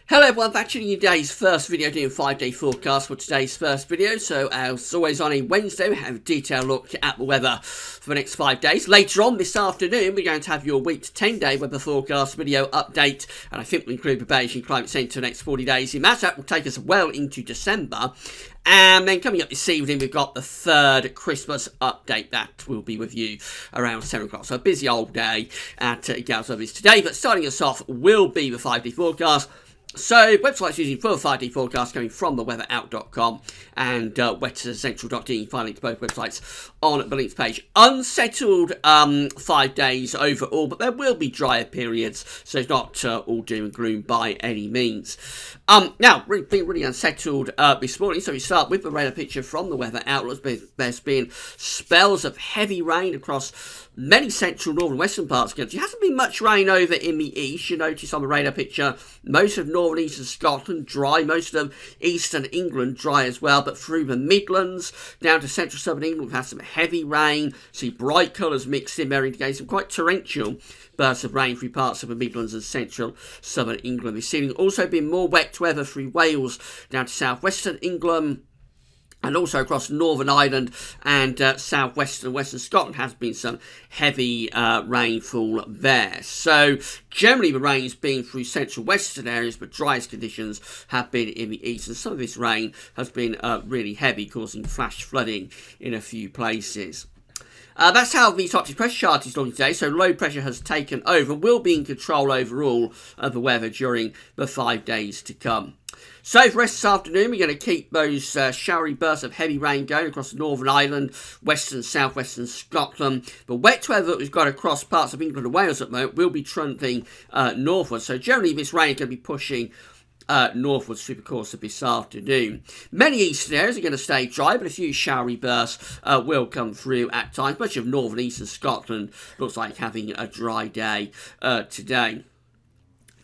Hello everyone, back to today's first video doing 5-day forecast for today's first video. So as always on a Wednesday, we have a detailed look at the weather for the next 5 days. Later on this afternoon, we're going to have your week to 10-day weather forecast video update, and I think we'll include the Beijing Climate Centre for the next 40 days. In that will take us well into December. And then coming up this evening, we've got the third Christmas update that will be with you around 7 o'clock. So a busy old day at Gals Service today, but starting us off will be the 5-day forecast. So, websites using for 5-day forecast coming from the weatherout.com and weathercentral.de. Find links to both websites on the links page. Unsettled 5 days overall, but there will be drier periods, so it's not all doom and gloom by any means. Now, being really unsettled this morning, so we start with the radar picture from the Weather Outlook. There's been spells of heavy rain across many central, northern, western parts of the country. There hasn't been much rain over in the east. You notice on the radar picture, most of northern eastern Scotland dry, most of eastern England dry as well, but through the Midlands down to central southern England, we've had some heavy rain. See bright colours mixed in there, indicating some quite torrential bursts of rain through parts of the Midlands and central southern England. We've seen also been more wet weather through Wales down to southwestern England, and also across Northern Ireland and southwestern and western Scotland has been some heavy rainfall there. So generally the rain's been through central western areas, but driest conditions have been in the east. And some of this rain has been really heavy, causing flash flooding in a few places. That's how the Arctic pressure chart is looking today. So low pressure has taken over and will be in control overall of the weather during the 5 days to come. So for the rest of this afternoon, we're going to keep those showery bursts of heavy rain going across Northern Ireland, western and southwestern Scotland. The wet weather that we've got across parts of England and Wales at the moment will be trundling northwards. So generally this rain is going to be pushing northwards through the course of this afternoon. Many eastern areas are going to stay dry, but a few showery bursts will come through at times. Much of northern eastern Scotland looks like having a dry day today.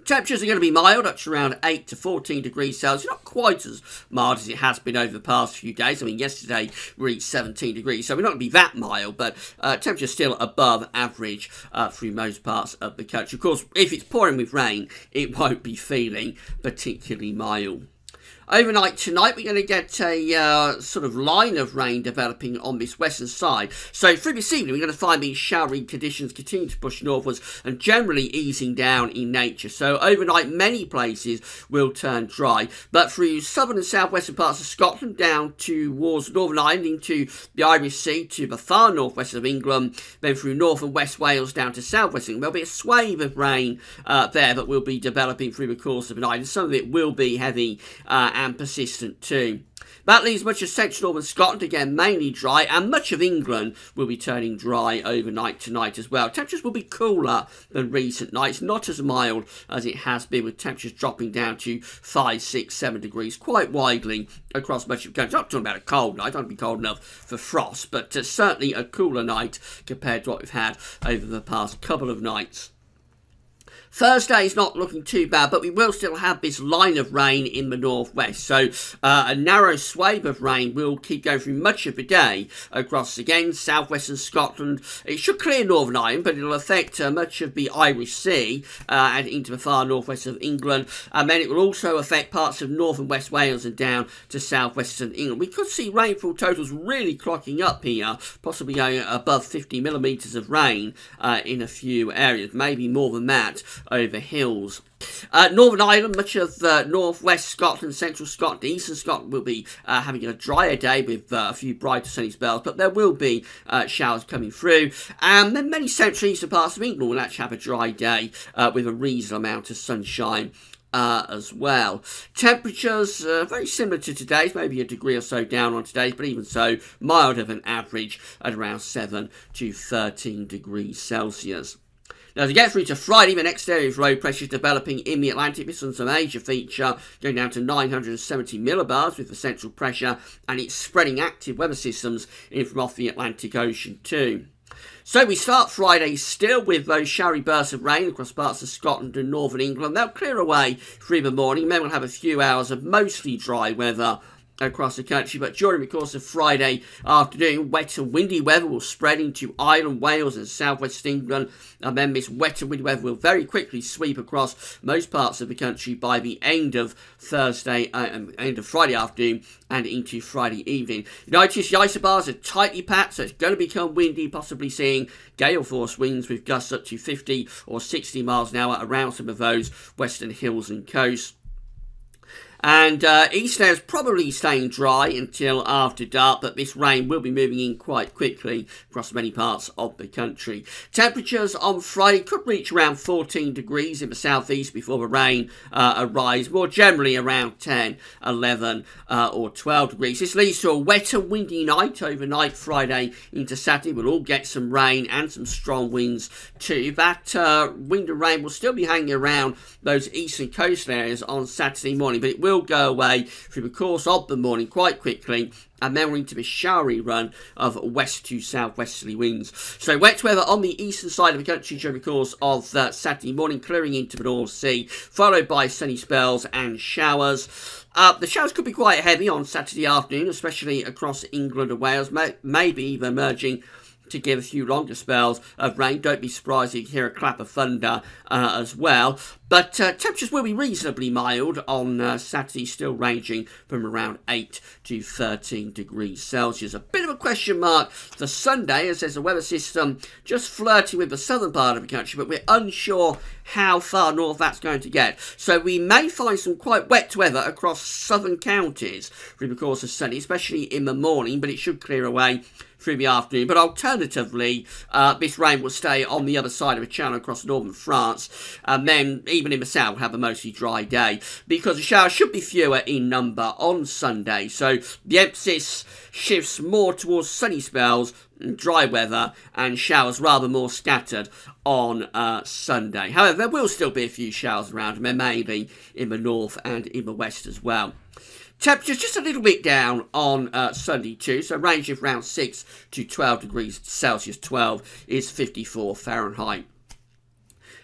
Temperatures are going to be mild, up to around 8 to 14 degrees Celsius. Not quite as mild as it has been over the past few days. I mean, yesterday we reached 17 degrees, so we're not going to be that mild, but temperatures still above average through most parts of the country. Of course, if it's pouring with rain, it won't be feeling particularly mild. Overnight tonight, we're going to get a sort of line of rain developing on this western side. So through this evening, we're going to find these showery conditions continue to push northwards and generally easing down in nature. So overnight, many places will turn dry. But through southern and southwestern parts of Scotland, down towards Northern Ireland, into the Irish Sea, to the far northwest of England, then through north and west Wales down to southwest England, there'll be a swathe of rain there that will be developing through the course of the night. And some of it will be heavy and persistent too. That leaves much of central northern Scotland again mainly dry, and much of England will be turning dry overnight tonight as well. Temperatures will be cooler than recent nights, not as mild as it has been, with temperatures dropping down to 5, 6, 7 degrees quite widely across much of the country. I'm not talking about a cold night, don't be cold enough for frost, but certainly a cooler night compared to what we've had over the past couple of nights. Thursday is not looking too bad, but we will still have this line of rain in the northwest. So a narrow swathe of rain will keep going through much of the day across, again, southwestern Scotland. It should clear Northern Ireland, but it'll affect much of the Irish Sea and into the far northwest of England. And then it will also affect parts of north and west Wales and down to southwestern England. We could see rainfall totals really clocking up here, possibly going above 50 millimetres of rain in a few areas, maybe more than that over hills. Northern Ireland, much of northwest Scotland, central Scotland, eastern Scotland will be having a drier day with a few brighter sunny spells, but there will be showers coming through. And then many central eastern parts of England will actually have a dry day with a reasonable amount of sunshine as well. Temperatures very similar to today's, maybe a degree or so down on today's, but even so, milder than average at around 7 to 13 degrees Celsius. Now, as we get through to Friday, the next area of low pressure is developing in the Atlantic. This one's a major feature, going down to 970 millibars with the central pressure, and it's spreading active weather systems in from off the Atlantic Ocean too. So we start Friday still with those showery bursts of rain across parts of Scotland and northern England. They'll clear away through the morning, and then we'll have a few hours of mostly dry weather across the country, but during the course of Friday afternoon, wet and windy weather will spread into Ireland, Wales and southwest England, and then this wet and windy weather will very quickly sweep across most parts of the country by the end of end of Friday afternoon and into Friday evening. You notice the isobars are tightly packed, so it's going to become windy, possibly seeing gale force winds with gusts up to 50 or 60 miles an hour around some of those western hills and coasts. And east air is probably staying dry until after dark, but this rain will be moving in quite quickly across many parts of the country. Temperatures on Friday could reach around 14 degrees in the southeast before the rain arrives, more generally around 10, 11 or 12 degrees. This leads to a wet and windy night overnight Friday into Saturday. We'll all get some rain and some strong winds too. That wind and rain will still be hanging around those eastern coast areas on Saturday morning, but it will go away through the course of the morning quite quickly, and then we're into the showery run of west to southwesterly winds. So wet weather on the eastern side of the country during the course of Saturday morning, clearing into the North Sea, followed by sunny spells and showers. The showers could be quite heavy on Saturday afternoon, especially across England and Wales, maybe even emerging to give a few longer spells of rain. Don't be surprised if you hear a clap of thunder as well. But temperatures will be reasonably mild on Saturday, still ranging from around 8 to 13 degrees Celsius. A bit of a question mark for Sunday, as there's a weather system just flirting with the southern part of the country, but we're unsure how far north that's going to get. So we may find some quite wet weather across southern counties through the course of Sunday, especially in the morning, but it should clear away through the afternoon. But alternatively, this rain will stay on the other side of the channel across northern France, and then even in the south we'll have a mostly dry day, because the showers should be fewer in number on Sunday. So the emphasis shifts more towards sunny spells, dry weather and showers rather more scattered on Sunday. However, there will still be a few showers around, and there may be in the north and in the west as well. Temperatures just a little bit down on Sunday too, so range of around 6 to 12 degrees Celsius. 12 is 54 Fahrenheit.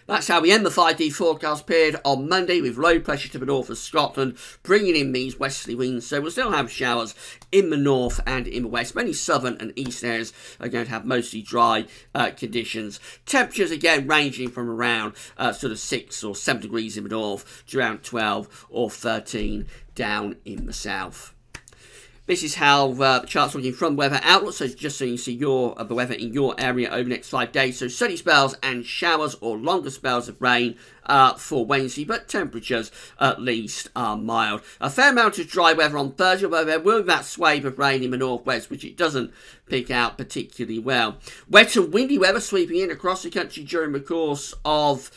That's how we end the 5D forecast period on Monday, with low pressure to the north of Scotland, bringing in these westerly winds. So we'll still have showers in the north and in the west. Many southern and east areas are going to have mostly dry conditions. Temperatures again ranging from around sort of 6 or 7 degrees in the north to around 12 or 13 down in the south. This is how the chart's looking from Weather Outlook, so just so you can see the weather in your area over the next 5 days. So sunny spells and showers or longer spells of rain for Wednesday, but temperatures at least are mild. A fair amount of dry weather on Thursday, although there will be that swathe of rain in the northwest, which it doesn't pick out particularly well. Wet and windy weather sweeping in across the country during the course of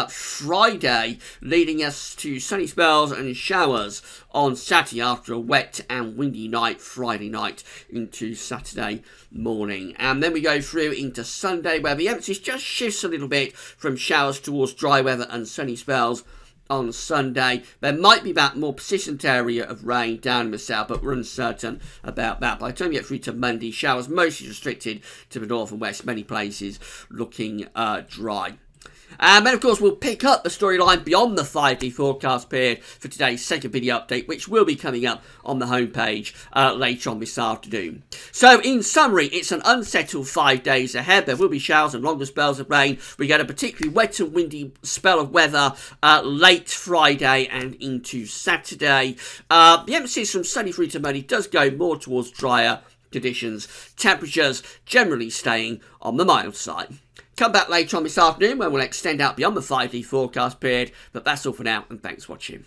Friday, leading us to sunny spells and showers on Saturday after a wet and windy night Friday night into Saturday morning. And then we go through into Sunday, where the emphasis just shifts a little bit from showers towards dry weather and sunny spells on Sunday. There might be that more persistent area of rain down in the south, but we're uncertain about that. By the time we get through to Monday, showers mostly restricted to the north and west, many places looking dry. And then, of course, we'll pick up the storyline beyond the 5D forecast period for today's second video update, which will be coming up on the homepage later on this afternoon. So, in summary, it's an unsettled 5 days ahead. There will be showers and longer spells of rain. We get a particularly wet and windy spell of weather late Friday and into Saturday. The emphasis from sunny through to Monday does go more towards drier conditions. Temperatures generally staying on the mild side. Come back later on this afternoon when we'll extend out beyond the 5D forecast period. But that's all for now, and thanks for watching.